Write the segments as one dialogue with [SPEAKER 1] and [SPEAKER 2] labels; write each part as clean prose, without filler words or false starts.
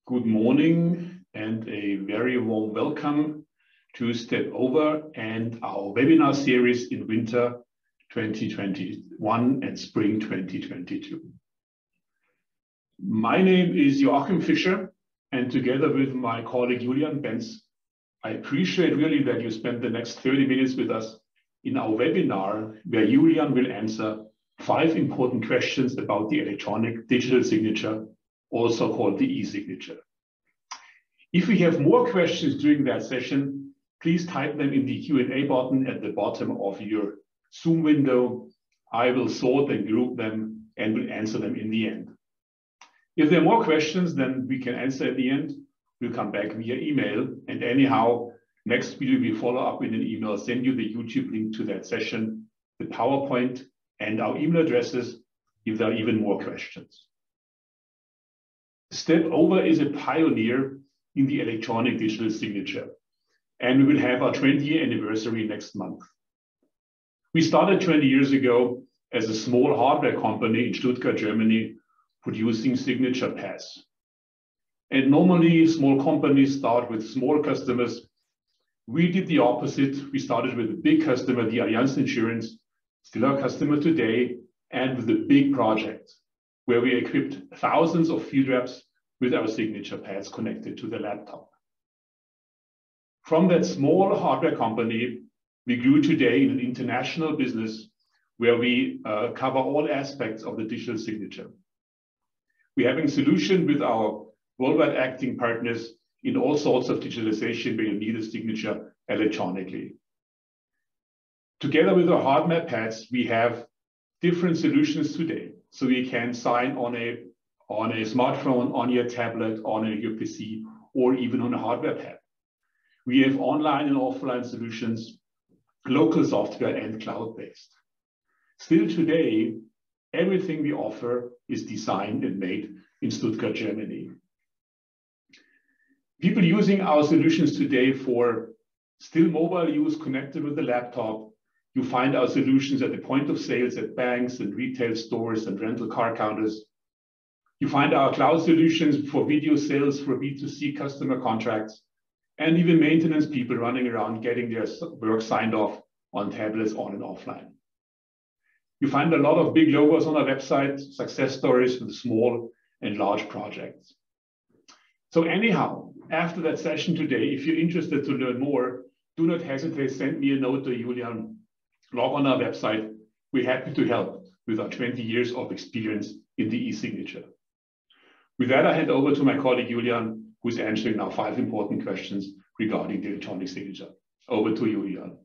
[SPEAKER 1] Good morning and a very warm welcome to Step Over and our webinar series in winter 2021 and spring 2022. My name is Joachim Fischer, and together with my colleague Julian Benz, I appreciate really that you spend the next 30 minutes with us in our webinar, where Julian will answer 5 important questions about the electronic digital signature, also called the e-signature. If we have more questions during that session, please type them in the Q&A button at the bottom of your Zoom window. I will sort and group them and will answer them in the end. If there are more questions than we can answer at the end, we'll come back via email. And anyhow, next week we follow up with an email, send you the YouTube link to that session, the PowerPoint, and our email addresses if there are even more questions. Step Over is a pioneer in the electronic digital signature, and we will have our 20-year anniversary next month. We started 20 years ago as a small hardware company in Stuttgart, Germany, producing signature pads. And normally small companies start with small customers. We did the opposite. We started with a big customer, the Allianz Insurance, still our customer today, and with a big project where we equipped thousands of field reps with our signature pads connected to the laptop. From that small hardware company, we grew today in an international business where we cover all aspects of the digital signature. We're having solutions with our worldwide acting partners in all sorts of digitalization where you need a signature electronically. Together with our hardware pads, we have different solutions today. So you can sign on a smartphone, on your tablet, on your PC, or even on a hardware pad. We have online and offline solutions, local software, and cloud-based. Still today, everything we offer is designed and made in Stuttgart, Germany. People using our solutions today for still mobile use connected with the laptop. You find our solutions at the point of sales at banks and retail stores and rental car counters. You find our cloud solutions for video sales, for B2C customer contracts, and even maintenance people running around getting their work signed off on tablets on and offline. You find a lot of big logos on our website, success stories with small and large projects. So anyhow, after that session today, if you're interested to learn more, do not hesitate, send me a note to Julian. Log on our website. We're happy to help with our 20 years of experience in the e-signature. With that, I hand over to my colleague Julian, who's answering now 5 important questions regarding the electronic signature. Over to you, Julian.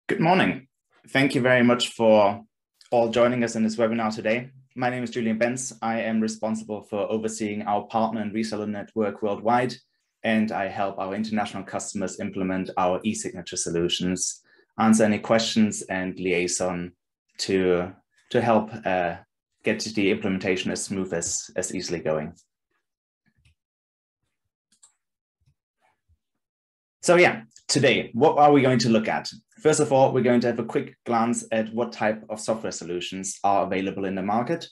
[SPEAKER 2] Good morning. Thank you very much for all joining us in this webinar today. My name is Julian Benz. I am responsible for overseeing our partner and reseller network worldwide, and I help our international customers implement our e-signature solutions, answer any questions, and liaison to help get the implementation as smooth as easily going. So yeah, today, what are we going to look at? First of all, we're going to have a quick glance at what type of software solutions are available in the market.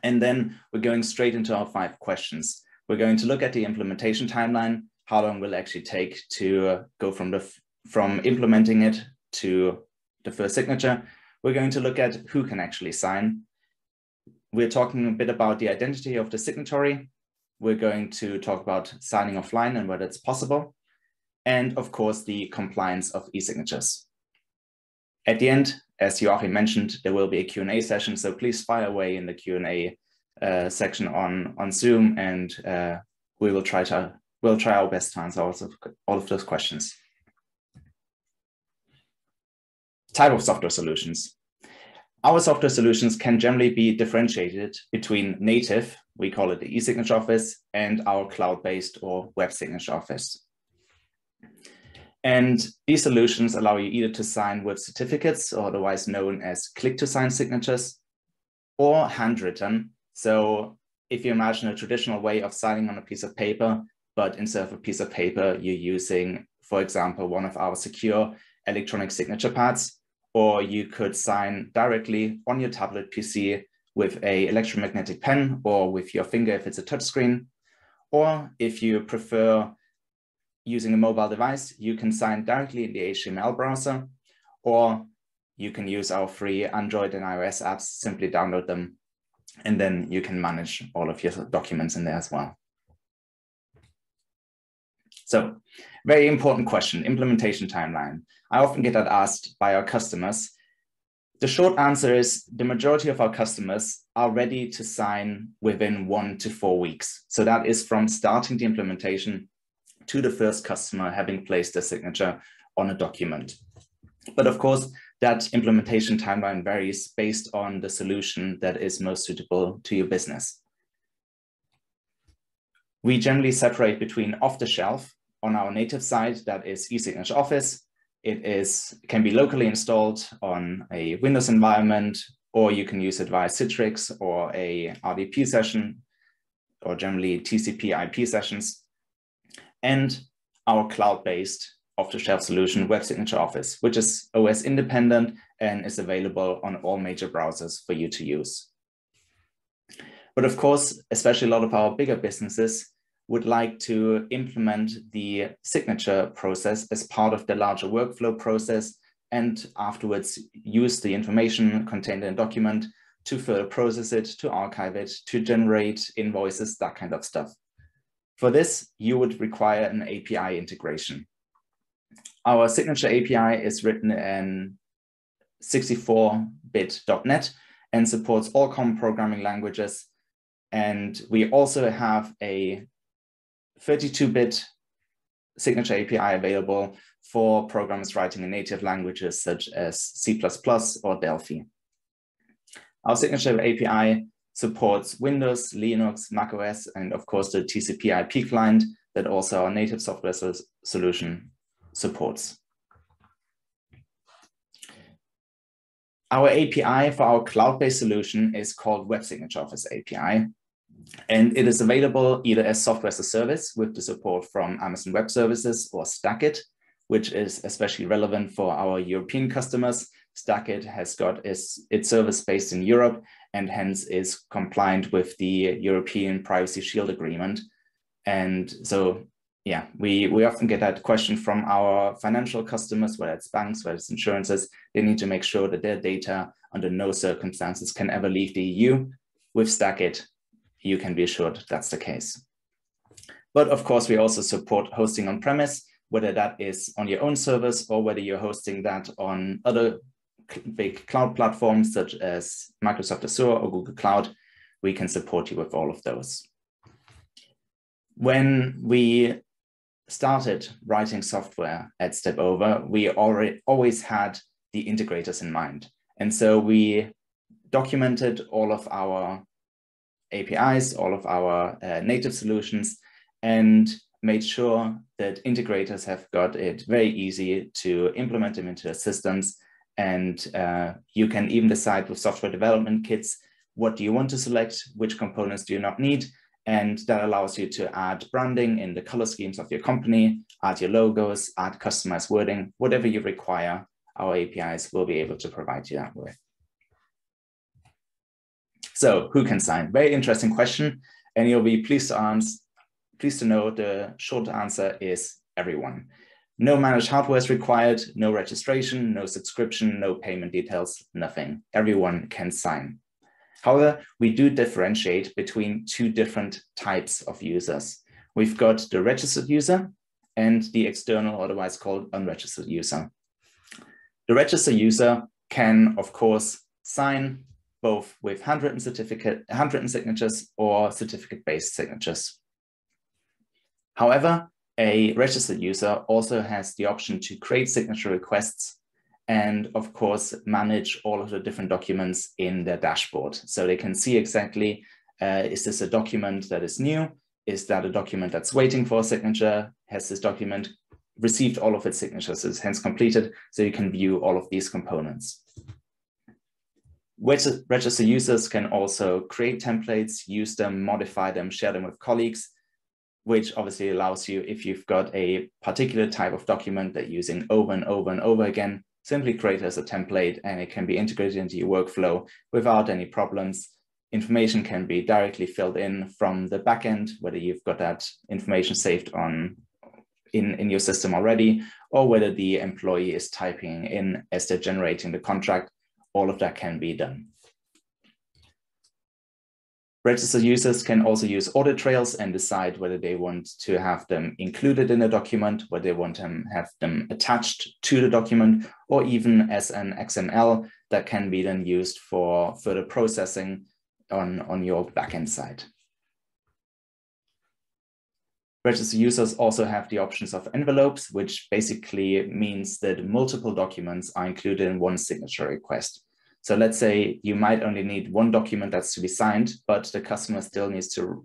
[SPEAKER 2] And then we're going straight into our 5 questions. We're going to look at the implementation timeline, how long will it actually take to go from implementing it to the first signature. We're going to look at who can actually sign. We're talking a bit about the identity of the signatory. We're going to talk about signing offline and whether it's possible. And of course, the compliance of e-signatures. At the end, as Joachim mentioned, there will be a Q&A session, so please fire away in the Q&A section on Zoom, and we'll try our best to answer all of those questions. Type of software solutions. Our software solutions can generally be differentiated between native, we call it the eSignature Office, and our cloud-based or web signature office. And these solutions allow you either to sign with certificates, or otherwise known as click-to-sign signatures, or handwritten. So if you imagine a traditional way of signing on a piece of paper, but instead of a piece of paper, you're using, for example, one of our secure electronic signature pads, or you could sign directly on your tablet PC with an electromagnetic pen or with your finger if it's a touchscreen. Or if you prefer using a mobile device, you can sign directly in the HTML browser, or you can use our free Android and iOS apps, simply download them, and then you can manage all of your documents in there as well. So, very important question, implementation timeline. I often get that asked by our customers. The short answer is the majority of our customers are ready to sign within 1 to 4 weeks. So that is from starting the implementation to the first customer having placed their signature on a document. But of course, that implementation timeline varies based on the solution that is most suitable to your business. We generally separate between off-the-shelf on our native side, that is eSignature Office. It can be locally installed on a Windows environment, or you can use it via Citrix or a RDP session, or generally TCP IP sessions. And our cloud-based off-the-shelf solution, Web Signature Office, which is OS independent and is available on all major browsers for you to use. But of course, especially a lot of our bigger businesses would like to implement the signature process as part of the larger workflow process, and afterwards use the information contained in a document to further process it, to archive it, to generate invoices, that kind of stuff. For this, you would require an API integration. Our signature API is written in 64-bit.NET and supports all common programming languages. And we also have a 32-bit signature API available for programmers writing in native languages such as C++ or Delphi. Our signature API supports Windows, Linux, macOS, and of course the TCP IP client that also our native software solution supports. Our API for our cloud-based solution is called Web Signature Office API. And it is available either as software as a service with the support from Amazon Web Services or Stackit, which is especially relevant for our European customers. Stackit has got its service based in Europe and hence is compliant with the European Privacy Shield Agreement. And so, yeah, we often get that question from our financial customers, whether it's banks, whether it's insurances. They need to make sure that their data under no circumstances can ever leave the EU. With Stackit, you can be assured that's the case. But of course, we also support hosting on-premise, whether that is on your own servers or whether you're hosting that on other big cloud platforms such as Microsoft Azure or Google Cloud. We can support you with all of those. When we started writing software at StepOver, we always had the integrators in mind. And so we documented all of our APIs, all of our native solutions, and made sure that integrators have got it very easy to implement them into their systems. And you can even decide with software development kits, what do you want to select, which components do you not need, and that allows you to add branding in the color schemes of your company, add your logos, add customized wording, whatever you require, our APIs will be able to provide you that with. So who can sign? Very interesting question. And you'll be pleased to know the short answer is everyone. No managed hardware is required, no registration, no subscription, no payment details, nothing. Everyone can sign. However, we do differentiate between two different types of users. We've got the registered user and the external, otherwise called unregistered user. The registered user can, of course, sign both with handwritten signatures or certificate-based signatures. However, a registered user also has the option to create signature requests and, of course, manage all of the different documents in their dashboard. So they can see exactly, is this a document that is new? Is that a document that's waiting for a signature? Has this document received all of its signatures, is hence completed? So you can view all of these components. Registered users can also create templates, use them, modify them, share them with colleagues, which obviously allows you, if you've got a particular type of document that you're using over and over and over again, simply create it as a template and it can be integrated into your workflow without any problems. information can be directly filled in from the backend, whether you've got that information saved in your system already, or whether the employee is typing in as they're generating the contract. All of that can be done. Registered users can also use audit trails and decide whether they want to have them included in a document, whether they want to have them attached to the document, or even as an XML that can be then used for further processing on your backend side. Registered users also have the options of envelopes, which basically means that multiple documents are included in one signature request. So let's say you might only need one document that's to be signed, but the customer still needs to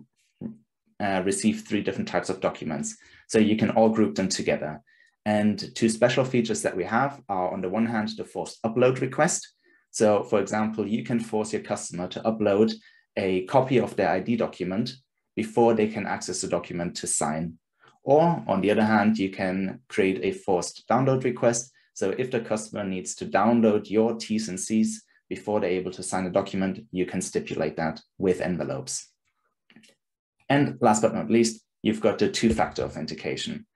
[SPEAKER 2] receive 3 different types of documents. So you can all group them together. And 2 special features that we have are, on the one hand, the forced upload request. So for example, you can force your customer to upload a copy of their ID document before they can access the document to sign. Or on the other hand, you can create a forced download request. So if the customer needs to download your T's and C's before they're able to sign a document, you can stipulate that with envelopes. And last but not least, you've got the 2-factor authentication.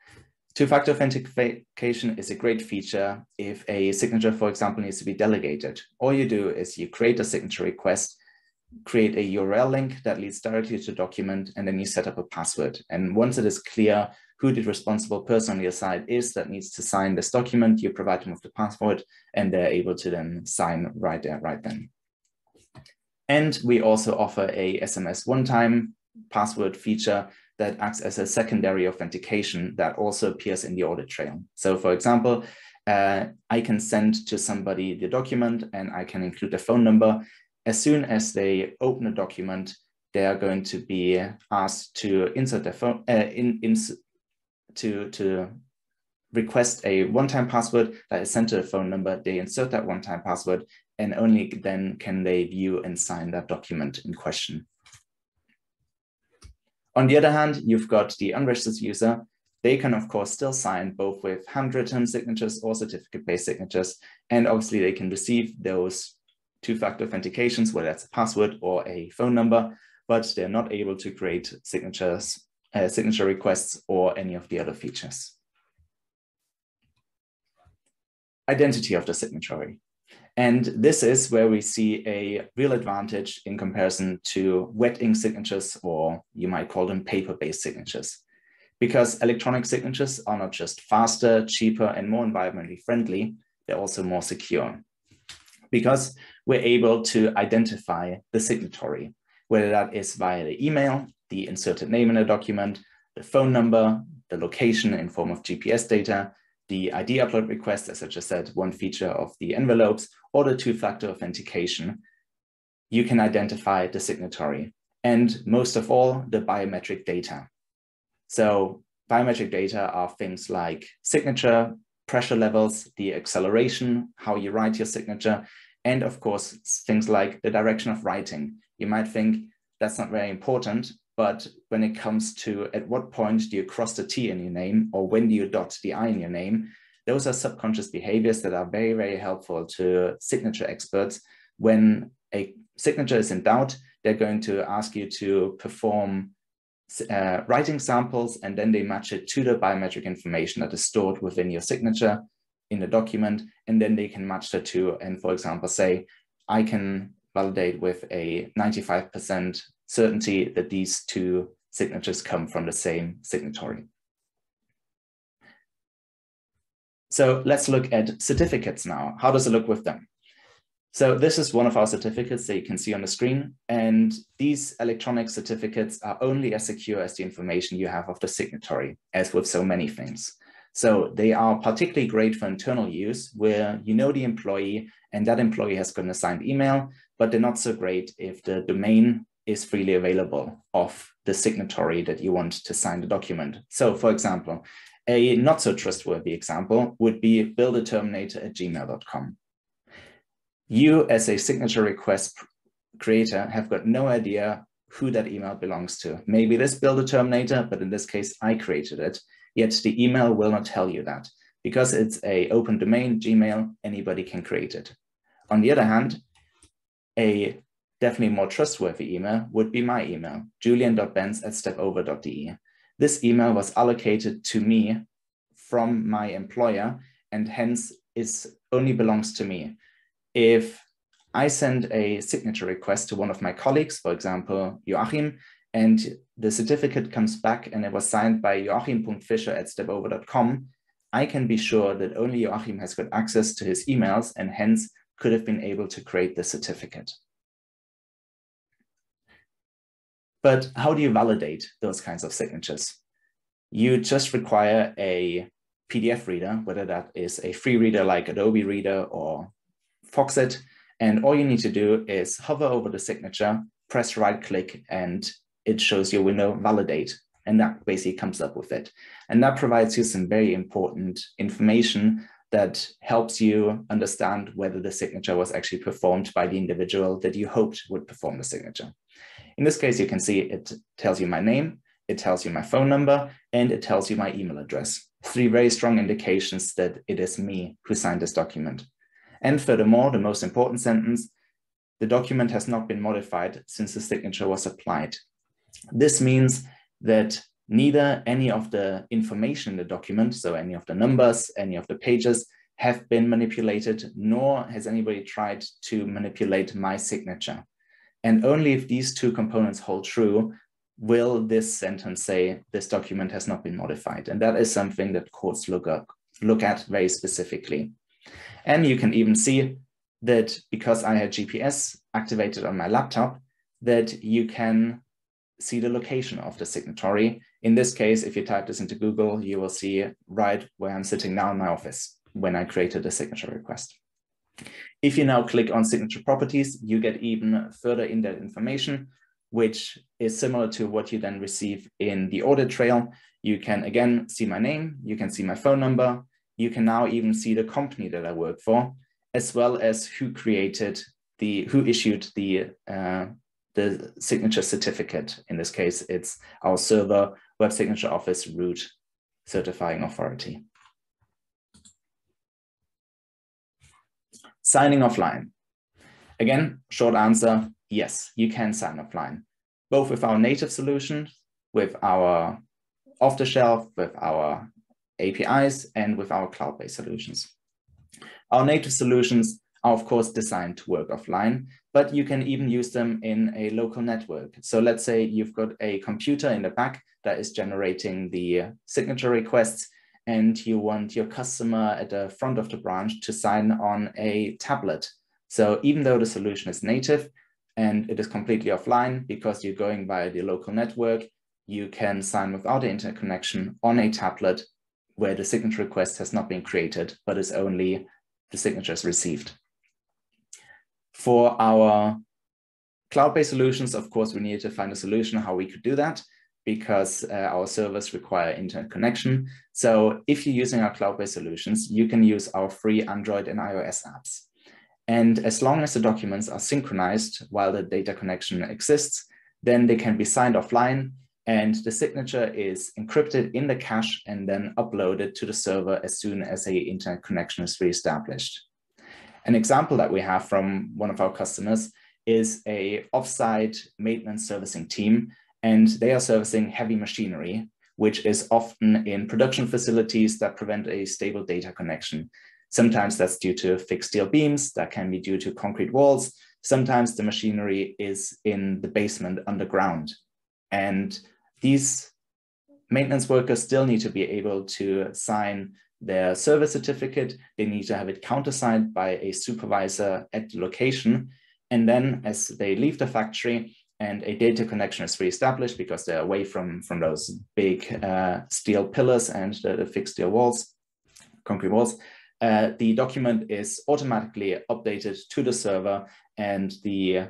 [SPEAKER 2] 2-factor authentication is a great feature if a signature, for example, needs to be delegated. All you do is you create a signature request, create a URL link that leads directly to the document, and then you set up a password. And once it is clear who the responsible person on your side is that needs to sign this document, you provide them with the password, and they're able to then sign right there, right then. And we also offer a SMS one-time password feature that acts as a secondary authentication that also appears in the audit trail. So for example, I can send to somebody the document and I can include the phone number. As soon as they open a document, they are going to be asked to insert their phone, to request a one-time password that is sent to the phone number. They insert that one-time password, and only then can they view and sign that document in question. On the other hand, you've got the unregistered user. They can, of course, still sign both with handwritten signatures or certificate-based signatures, and obviously they can receive those 2-factor authentications, whether that's a password or a phone number, but they're not able to create signatures, signature requests, or any of the other features. Identity of the signatory. And this is where we see a real advantage in comparison to wet ink signatures, or you might call them paper-based signatures. Because electronic signatures are not just faster, cheaper, and more environmentally friendly, they're also more secure. Because we're able to identify the signatory, whether that is via the email, the inserted name in a document, the phone number, the location in form of GPS data, the ID upload request, as I just said, one feature of the envelopes, or the 2-factor authentication. You can identify the signatory, and most of all, the biometric data. So biometric data are things like signature, pressure levels, the acceleration, how you write your signature, and of course, things like the direction of writing. You might think that's not very important, but when it comes to at what point do you cross the T in your name, or when do you dot the I in your name, those are subconscious behaviors that are very, very helpful to signature experts. When a signature is in doubt, they're going to ask you to perform writing samples, and then they match it to the biometric information that is stored within your signature in the document, and then they can match the two and, for example, say, I can validate with a 95% certainty that these 2 signatures come from the same signatory. So let's look at certificates now. How does it look with them? So this is one of our certificates that you can see on the screen, and these electronic certificates are only as secure as the information you have of the signatory, as with so many things. So they are particularly great for internal use, where you know the employee and that employee has got an assigned email, but they're not so great if the domain is freely available of the signatory that you want to sign the document. So for example, a not so trustworthy example would be builderterminator@gmail.com. You as a signature request creator have got no idea who that email belongs to. Maybe this builderterminator, but in this case, I created it. Yet the email will not tell you that. Because it's an open domain, Gmail, anybody can create it. On the other hand, a definitely more trustworthy email would be my email, julian.benz@stepover.de. This email was allocated to me from my employer and hence only belongs to me. If I send a signature request to one of my colleagues, for example, Joachim, and the certificate comes back and it was signed by joachim.fischer@stepover.com, I can be sure that only Joachim has got access to his emails and hence could have been able to create the certificate. But how do you validate those kinds of signatures? You just require a PDF reader, whether that is a free reader like Adobe Reader or Foxit, and all you need to do is hover over the signature, press right-click, and it shows your window validate, and that basically comes up with it. And that provides you some very important information that helps you understand whether the signature was actually performed by the individual that you hoped would perform the signature. In this case, you can see it tells you my name, it tells you my phone number, and it tells you my email address. 3 very strong indications that it is me who signed this document. And furthermore, the most important sentence, the document has not been modified since the signature was applied. This means that neither any of the information in the document, so any of the numbers, any of the pages, have been manipulated, nor has anybody tried to manipulate my signature. And only if these 2 components hold true, will this sentence say this document has not been modified. And that is something that courts look at very specifically. And you can even see that because I had GPS activated on my laptop, that you can see the location of the signatory. In this case, if you type this into Google, you will see right where I'm sitting now in my office when I created the signature request. If you now click on signature properties, you get even further in-depth information, which is similar to what you then receive in the audit trail. You can again see my name, you can see my phone number, you can now even see the company that I work for, as well as who issued the signature certificate. In this case, it's our server, Web Signature Office root certifying authority. Signing offline. Again, short answer, yes, you can sign offline, both with our native solution, with our off-the-shelf, with our APIs, and with our cloud-based solutions. Our native solutions are, of course, designed to work offline, but you can even use them in a local network. So let's say you've got a computer in the back that is generating the signature requests, and you want your customer at the front of the branch to sign on a tablet. So even though the solution is native and it is completely offline because you're going via the local network, you can sign without the internet connection on a tablet where the signature request has not been created, but is only the signatures received. For our cloud-based solutions, of course, we needed to find a solution how we could do that, because our servers require internet connection. So if you're using our cloud-based solutions, you can use our free Android and iOS apps. And as long as the documents are synchronized while the data connection exists, then they can be signed offline, and the signature is encrypted in the cache and then uploaded to the server as soon as an internet connection is reestablished. An example that we have from one of our customers is an offsite maintenance servicing team, and they are servicing heavy machinery, which is often in production facilities that prevent a stable data connection. Sometimes that's due to fixed steel beams, that can be due to concrete walls. Sometimes the machinery is in the basement underground. And these maintenance workers still need to be able to sign their service certificate. They need to have it countersigned by a supervisor at the location. And then as they leave the factory and a data connection is reestablished because they're away from those big steel pillars and the fixed steel walls, concrete walls, the document is automatically updated to the server, and the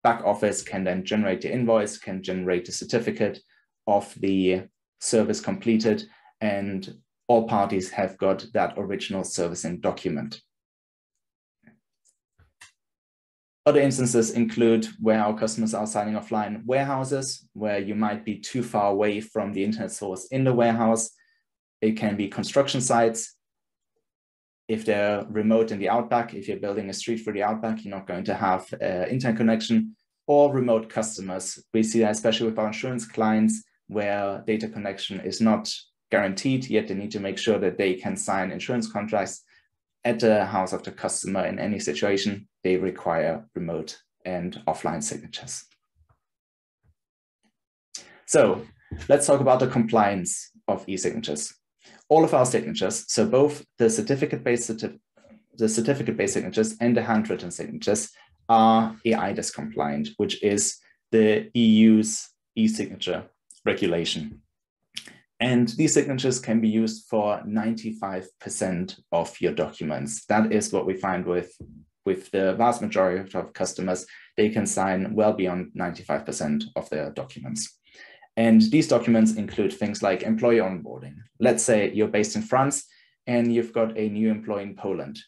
[SPEAKER 2] back office can then generate the invoice, can generate the certificate of the service completed, and all parties have got that original servicing document. Other instances include where our customers are signing offline warehouses, where you might be too far away from the internet source in the warehouse. It can be construction sites. if they're remote in the outback, if you're building a street for the outback, you're not going to have internet connection, or remote customers. We see that especially with our insurance clients where data connection is not guaranteed, yet they need to make sure that they can sign insurance contracts at the house of the customer in any situation. They require remote and offline signatures. So let's talk about the compliance of eSignatures. All of our signatures, so both the certificate-based signatures and the handwritten signatures, are eIDAS compliant, which is the EU's e-signature regulation. And these signatures can be used for 95% of your documents. That is what we find with the vast majority of customers. They can sign well beyond 95% of their documents. And these documents include things like employee onboarding. Let's say you're based in France and you've got a new employee in Poland.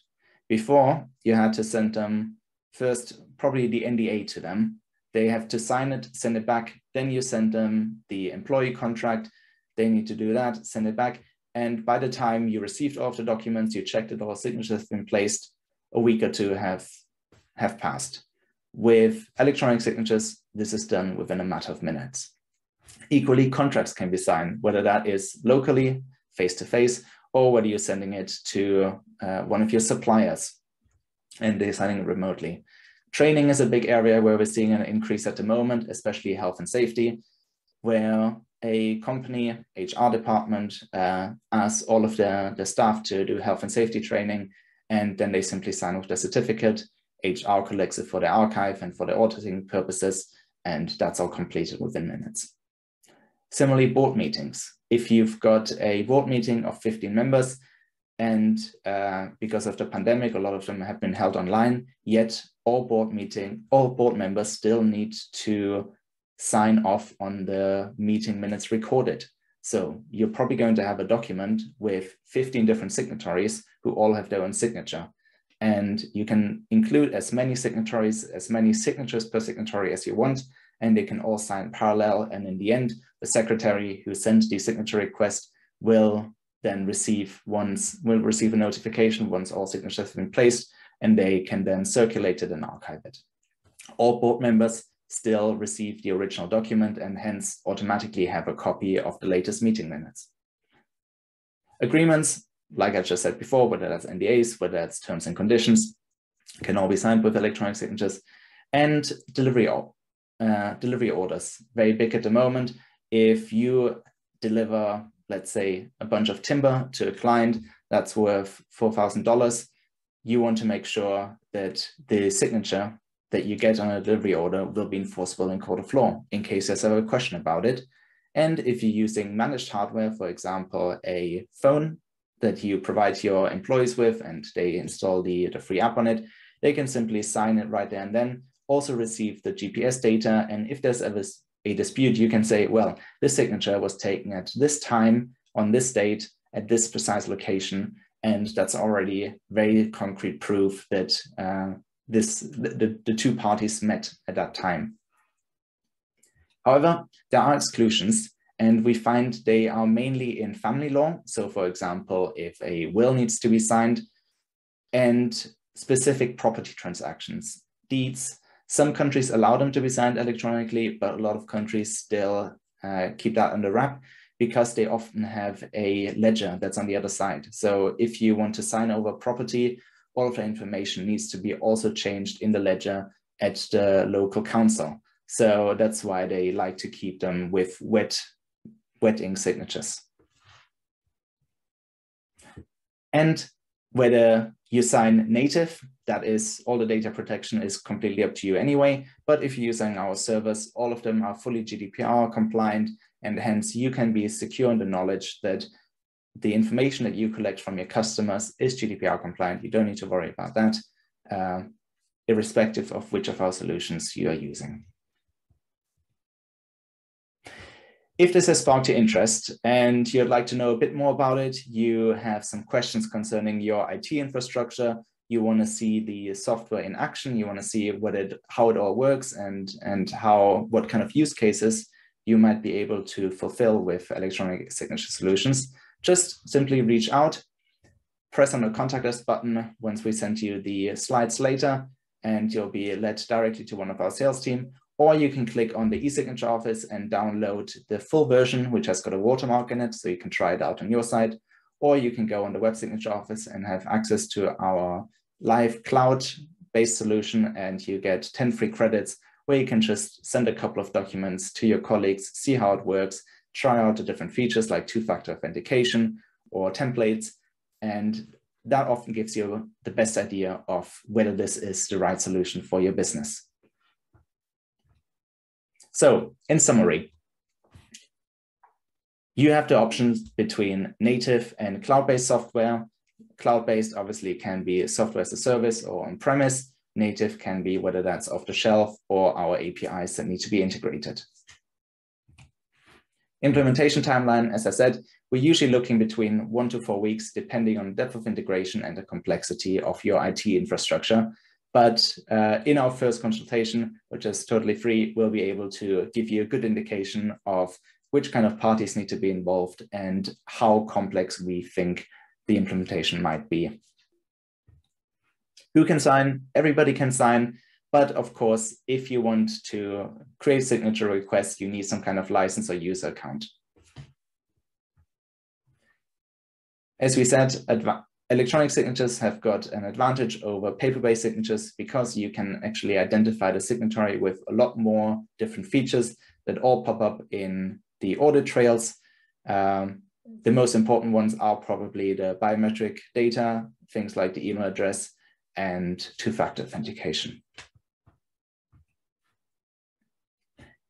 [SPEAKER 2] Before, you had to send them first, probably the NDA to them. They have to sign it, send it back. Then you send them the employee contract. They need to do that, send it back. And by the time you received all of the documents, you checked that all signatures have been placed, a week or two have passed. With electronic signatures, this is done within a matter of minutes. Equally, contracts can be signed, whether that is locally, face-to-face, or whether you're sending it to one of your suppliers and they're signing it remotely. Training is a big area where we're seeing an increase at the moment, especially health and safety, where a company, HR department, asks all of the staff to do health and safety training, and then they simply sign off the certificate. HR collects it for the archive and for the auditing purposes, and that's all completed within minutes. Similarly, board meetings. If you've got a board meeting of 15 members, and because of the pandemic, a lot of them have been held online, yet all board members still need to sign off on the meeting minutes recorded. So you're probably going to have a document with 15 different signatories who all have their own signature. And you can include as many signatories, as many signatures per signatory as you want, and they can all sign parallel. And in the end, the secretary who sent the signature request will then receive a notification once all signatures have been placed, and they can then circulate it and archive it. All board members still receive the original document and hence automatically have a copy of the latest meeting minutes. Agreements, like I just said before, whether that's NDAs, whether that's terms and conditions, can all be signed with electronic signatures. And delivery orders, very big at the moment. If you deliver, let's say, a bunch of timber to a client that's worth $4,000, you want to make sure that the signature that you get on a delivery order will be enforceable in court of law in case there's ever a question about it. And if you're using managed hardware, for example, a phone that you provide your employees with and they install the free app on it, they can simply sign it right there and then, also receive the GPS data. And if there's ever a dispute, you can say, well, this signature was taken at this time, on this date, at this precise location. And that's already very concrete proof that the two parties met at that time. However, there are exclusions, and we find they are mainly in family law. So for example, if a will needs to be signed, and specific property transactions, deeds. Some countries allow them to be signed electronically, but a lot of countries still keep that under wrap because they often have a ledger that's on the other side. So if you want to sign over property, all of the information needs to be also changed in the ledger at the local council. So that's why they like to keep them with wet ink signatures. And whether you sign native, that is, all the data protection is completely up to you anyway. But if you're using our servers, all of them are fully GDPR compliant, and hence you can be secure in the knowledge that the information that you collect from your customers is GDPR compliant. You don't need to worry about that, irrespective of which of our solutions you are using. If this has sparked your interest and you'd like to know a bit more about it, you have some questions concerning your IT infrastructure, you want to see the software in action, you want to see how it all works and what kind of use cases you might be able to fulfill with electronic signature solutions, just simply reach out. press on the contact us button once we send you the slides later, and you'll be led directly to one of our sales team. Or you can click on the eSignature office and download the full version, which has got a watermark in it, so you can try it out on your side. Or you can go on the web signature office and have access to our live cloud-based solution, and you get 10 free credits where you can just send a couple of documents to your colleagues, see how it works, try out the different features like two-factor authentication or templates, and that often gives you the best idea of whether this is the right solution for your business. So, in summary, you have the options between native and cloud-based software. Cloud-based obviously can be software as a service or on-premise. Native can be whether that's off the shelf or our APIs that need to be integrated. Implementation timeline, as I said, we're usually looking between 1 to 4 weeks, depending on the depth of integration and the complexity of your IT infrastructure. But in our first consultation, which is totally free, we'll be able to give you a good indication of which kind of parties need to be involved and how complex we think the implementation might be. Who can sign? Everybody can sign. But of course, if you want to create signature requests, you need some kind of license or user account. As we said, electronic signatures have got an advantage over paper-based signatures because you can actually identify the signatory with a lot more different features that all pop up in the audit trails. The most important ones are probably the biometric data, things like the email address and two-factor authentication.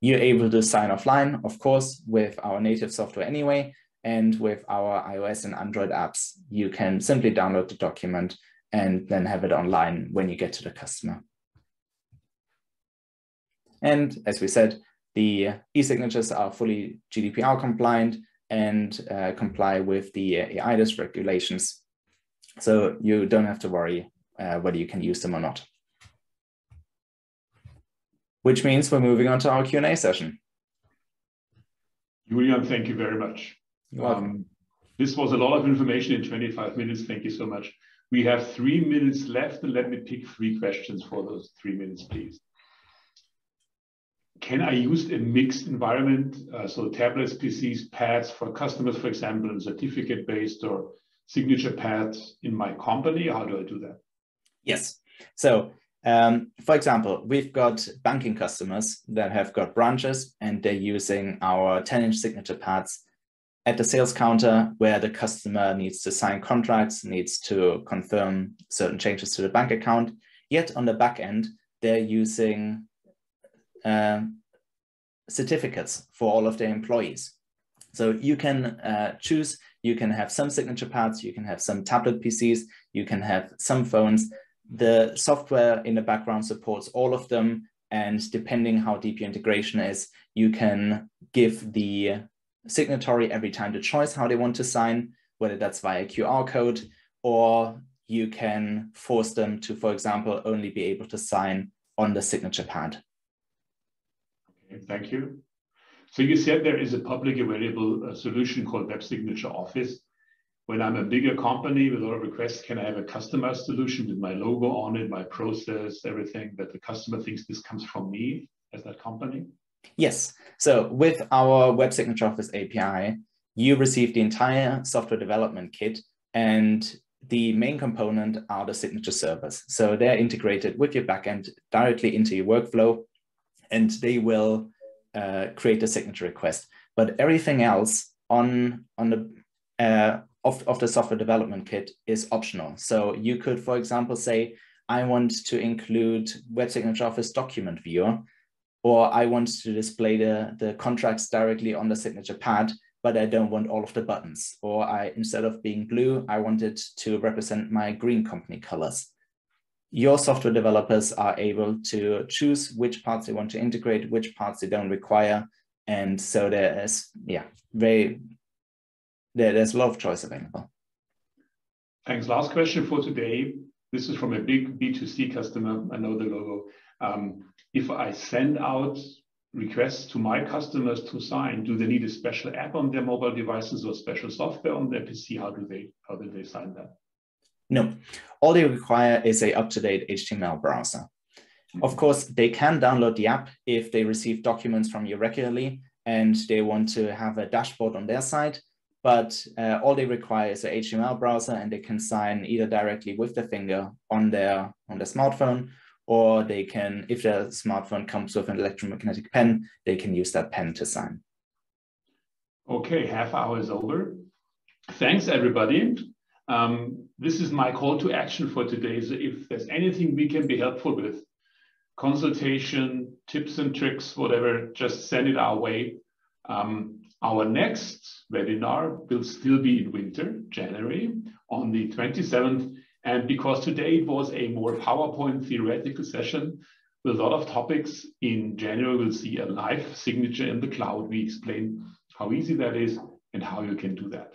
[SPEAKER 2] You're able to sign offline, of course, with our native software anyway. And with our iOS and Android apps, you can simply download the document and then have it online when you get to the customer. And as we said, the e-signatures are fully GDPR compliant and comply with the eIDAS regulations. So you don't have to worry whether you can use them or not. Which means we're moving on to our Q&A session.
[SPEAKER 1] Julian, thank you very much.
[SPEAKER 2] You're welcome.
[SPEAKER 1] This was a lot of information in 25 minutes. Thank you so much. We have 3 minutes left, and let me pick 3 questions for those 3 minutes, please. Can I use a mixed environment, so tablets, PCs, pads for customers, for example, and certificate-based or signature pads in my company? How do I do that?
[SPEAKER 2] Yes. So, for example, we've got banking customers that have got branches and they're using our 10-inch signature pads at the sales counter where the customer needs to sign contracts, needs to confirm certain changes to the bank account. Yet on the back end, they're using certificates for all of their employees. So you can choose, you can have some signature pads, you can have some tablet PCs, you can have some phones. The software in the background supports all of them. And depending how deep your integration is, you can give the signatory every time the choice how they want to sign, whether that's via QR code, or you can force them to, for example, only be able to sign on the signature pad.
[SPEAKER 1] Okay, thank you. So you said there is a public available solution called Web Signature Office. When I'm a bigger company with a lot of requests, can I have a customized solution with my logo on it, my process, everything that the customer thinks this comes from me as that company? Yes.
[SPEAKER 2] So with our Web Signature Office API, you receive the entire software development kit, and the main component are the signature servers. So they're integrated with your backend directly into your workflow, and they will create a signature request. But everything else on the of the software development kit is optional. So you could, for example, say, I want to include Web Signature Office document viewer, or I want to display the contracts directly on the signature pad, but I don't want all of the buttons. Or instead of being blue, I want it to represent my green company colors. Your software developers are able to choose which parts they want to integrate, which parts they don't require. And so there's a lot of choice available.
[SPEAKER 1] Thanks. Last question for today. This is from a big B2C customer. I know the logo. If I send out requests to my customers to sign, do they need a special app on their mobile devices or special software on their PC? How do they sign that?
[SPEAKER 2] No, all they require is a up-to-date HTML browser. Of course, they can download the app if they receive documents from you regularly and they want to have a dashboard on their side. But all they require is an HTML browser, and they can sign either directly with the finger on their smartphone, or they can, if their smartphone comes with an electromagnetic pen, they can use that pen to sign.
[SPEAKER 1] Okay, half hour is over. Thanks, everybody. This is my call to action for today. So if there's anything we can be helpful with, consultation, tips and tricks, whatever, just send it our way. Our next webinar will still be in winter, January, on the 27th. And because today it was a more PowerPoint theoretical session with a lot of topics, in January we'll see a live signature in the cloud. We explain how easy that is and how you can do that.